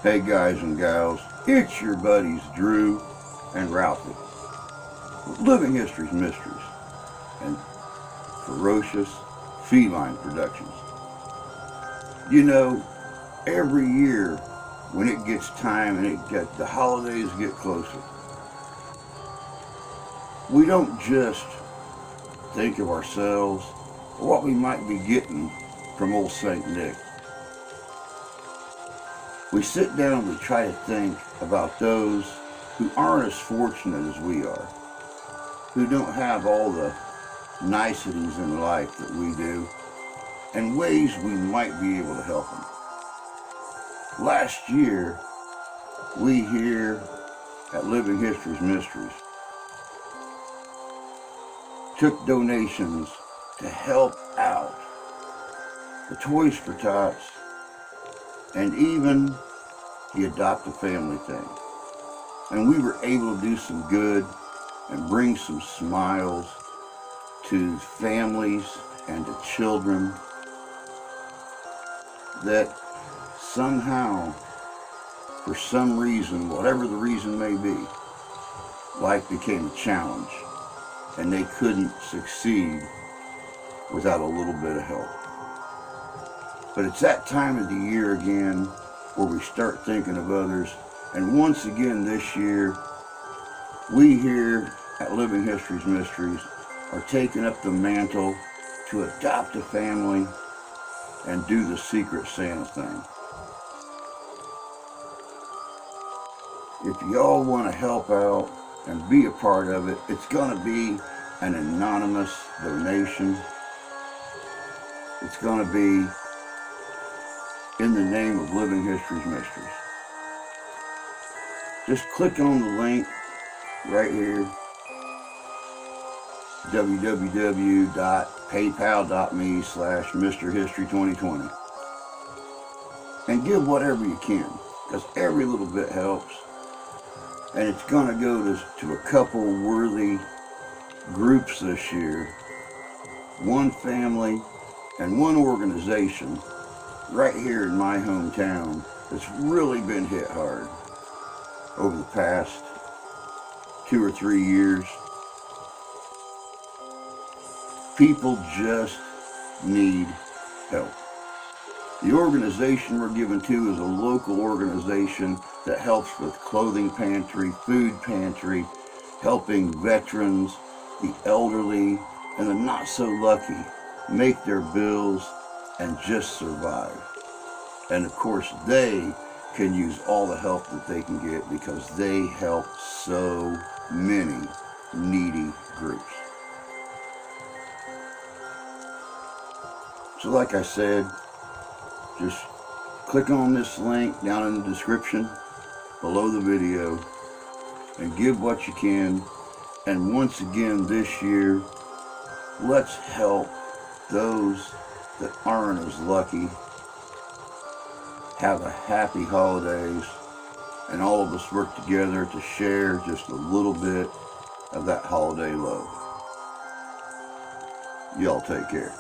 Hey guys and gals, it's your buddies Drew and Ralphie with Living History's Mysteries and Ferocious Feline Productions. You know, every year when it gets time and the holidays get closer, we don't just think of ourselves or what we might be getting from old St. Nick. We sit down and we try to think about those who aren't as fortunate as we are, who don't have all the niceties in life that we do, and ways we might be able to help them. Last year, we here at Living History's Mysteries took donations to help out the Toys for Tots and even the Adopt a Family thing. And we were able to do some good and bring some smiles to families and to children that somehow, for some reason, whatever the reason may be, life became a challenge and they couldn't succeed without a little bit of help. But it's that time of the year again where we start thinking of others. And once again this year, we here at Living History's Mysteries are taking up the mantle to adopt a family and do the Secret Santa thing. If y'all want to help out and be a part of it, it's going to be an anonymous donation. It's going to be in the name of Living History's Mysteries. Just click on the link right here, www.paypal.me/MrHistory2020, and give whatever you can, because every little bit helps. And it's going to go to a couple worthy groups this year, one family and one organization right here in my hometown that's really been hit hard over the past 2 or 3 years. People just need help. The organization we're giving to is a local organization that helps with clothing pantry, food pantry, helping veterans, the elderly, and the not so lucky make their bills and just survive. And of course, they can use all the help that they can get because they help so many needy groups. So like I said, just click on this link down in the description below the video and give what you can. And once again this year, let's help those that aren't as lucky. Have a happy holidays, and all of us work together to share just a little bit of that holiday love. Y'all take care.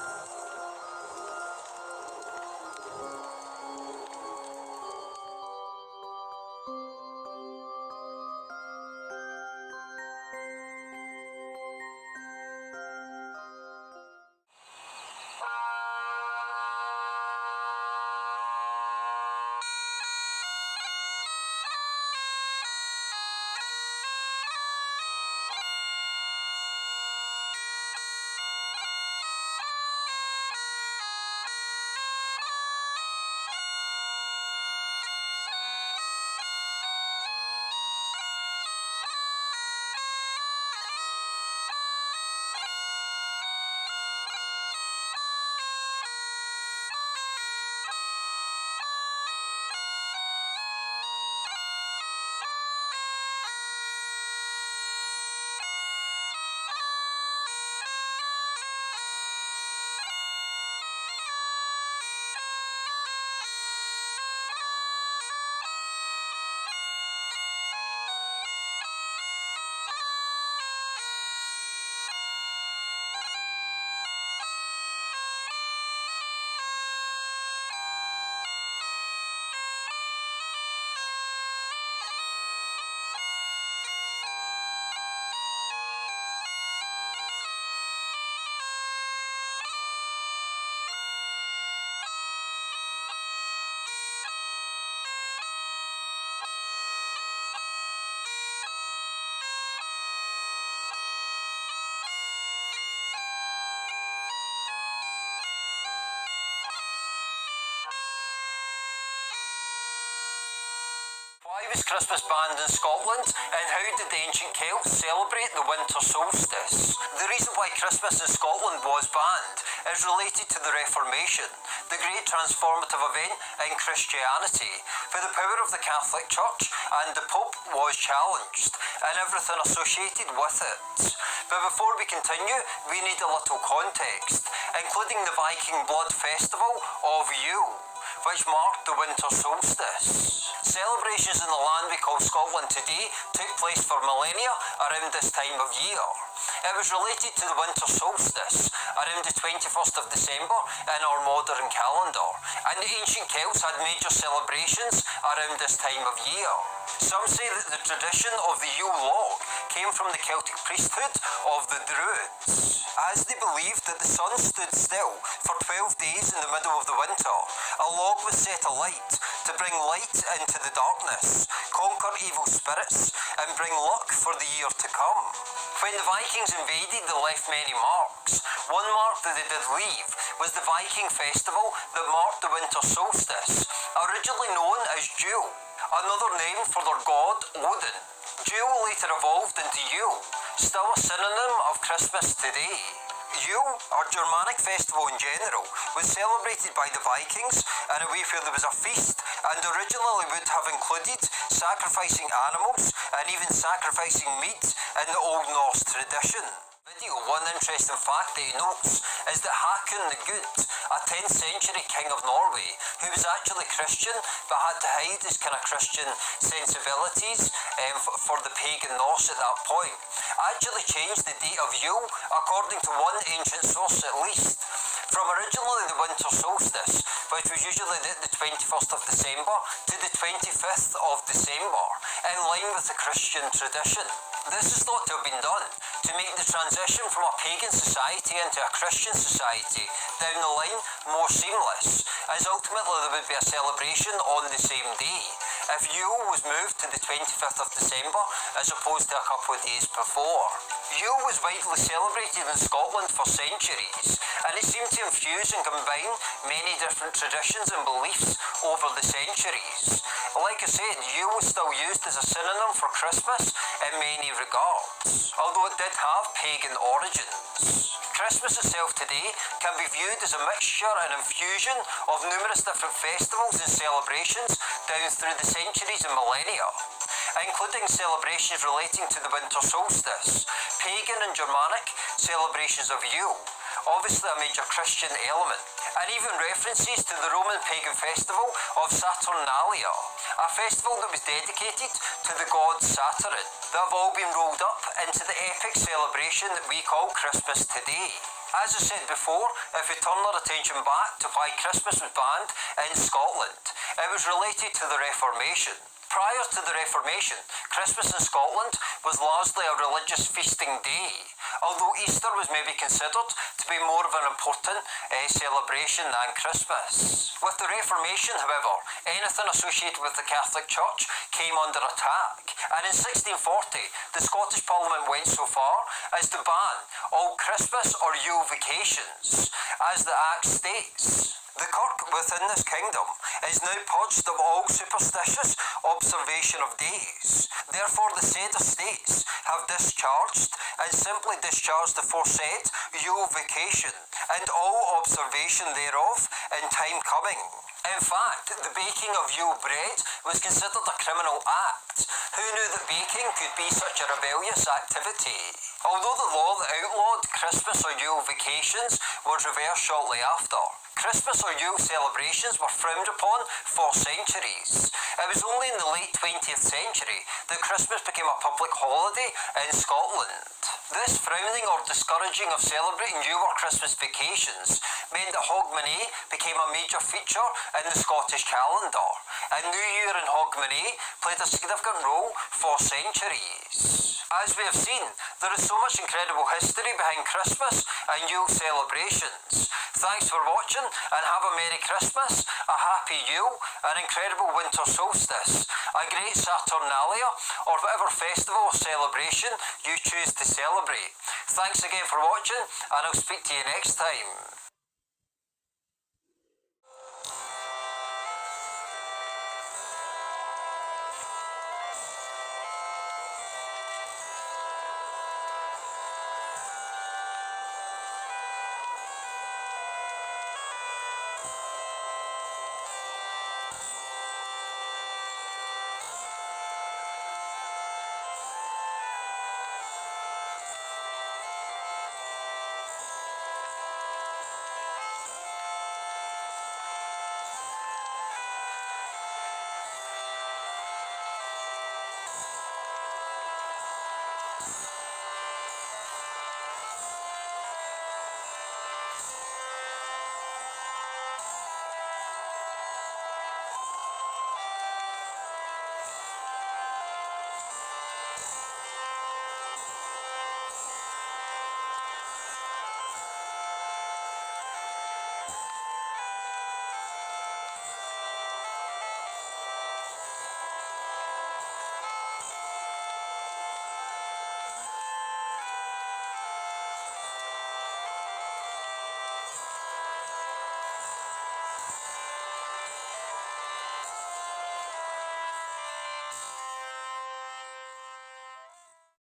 was Christmas banned in Scotland, and how did the ancient Celts celebrate the winter solstice? The reason why Christmas in Scotland was banned is related to the Reformation, the great transformative event in Christianity, where the power of the Catholic Church and the Pope was challenged, and everything associated with it. But before we continue, we need a little context, including the Viking blood festival of Yule, which marked the winter solstice. Celebrations in the land we call Scotland today took place for millennia around this time of year. It was related to the winter solstice around the 21st of December in our modern calendar, and the ancient Celts had major celebrations around this time of year. Some say that the tradition of the Yule log came from the Celtic priesthood of the Druids, as they believed that the sun stood still for 12 days in the middle of the winter. A log was set alight to bring light into the darkness, conquer evil spirits, and bring luck for the year to come. When the Vikings invaded, they left many marks. One mark that they did leave was the Viking festival that marked the winter solstice, originally known as Jule, another name for their god Odin. Jule later evolved into Yule, still a synonym of Christmas today. Yule, or Germanic festival in general, was celebrated by the Vikings in a way where there was a feast, and originally would have included sacrificing animals and even sacrificing meat in the Old Norse tradition. One interesting fact that he notes is that Hakon the Good, a 10th century king of Norway, who was actually Christian but had to hide his kind of Christian sensibilities for the pagan Norse at that point, actually changed the date of Yule, according to one ancient source at least, from originally the winter solstice, which was usually the 21st of December, to the 25th of December, in line with the Christian tradition. This is thought to have been done to make the transition from a pagan society into a Christian society down the line more seamless, as ultimately there would be a celebration on the same day if Yule was moved to the 25th of December as opposed to a couple of days before. Yule was widely celebrated in Scotland for centuries, and it seemed to infuse and combine many different traditions and beliefs over the centuries. Like I said, Yule was still used as a synonym for Christmas in many regards, although it did have pagan origins. Christmas itself today can be viewed as a mixture and infusion of numerous different festivals and celebrations down through the centuries and millennia, including celebrations relating to the winter solstice, pagan and Germanic celebrations of Yule, obviously a major Christian element, and even references to the Roman pagan festival of Saturnalia, a festival that was dedicated to the god Saturn, that have all been rolled up into the epic celebration that we call Christmas today. As I said before, if we turn our attention back to why Christmas was banned in Scotland, it was related to the Reformation. Prior to the Reformation, Christmas in Scotland was largely a religious feasting day, although Easter was maybe considered to be more of an important celebration than Christmas. With the Reformation, however, anything associated with the Catholic Church came under attack, and in 1640 the Scottish Parliament went so far as to ban all Christmas or Yule vacations, as the Act states. The kirk within this kingdom is now purged of all superstitious observation of days. Therefore the said estates have discharged and simply discharged the foresaid Yule vacation and all observation thereof in time coming. In fact, the baking of Yule bread was considered a criminal act. Who knew that baking could be such a rebellious activity? Although the law that outlawed Christmas or Yule vacations was reversed shortly after, Christmas or Yule celebrations were frowned upon for centuries. It was only in the late 20th century that Christmas became a public holiday in Scotland. This frowning or discouraging of celebrating Yule or Christmas vacations meant that Hogmanay became a major feature in the Scottish calendar, and New Year and Hogmanay played a significant role for centuries. As we have seen, there is so much incredible history behind Christmas and Yule celebrations. Thanks for watching, and have a Merry Christmas, a Happy Yule, an incredible winter solstice, a great Saturnalia, or whatever festival or celebration you choose to celebrate. Thanks again for watching, and I'll speak to you next time. Christmas.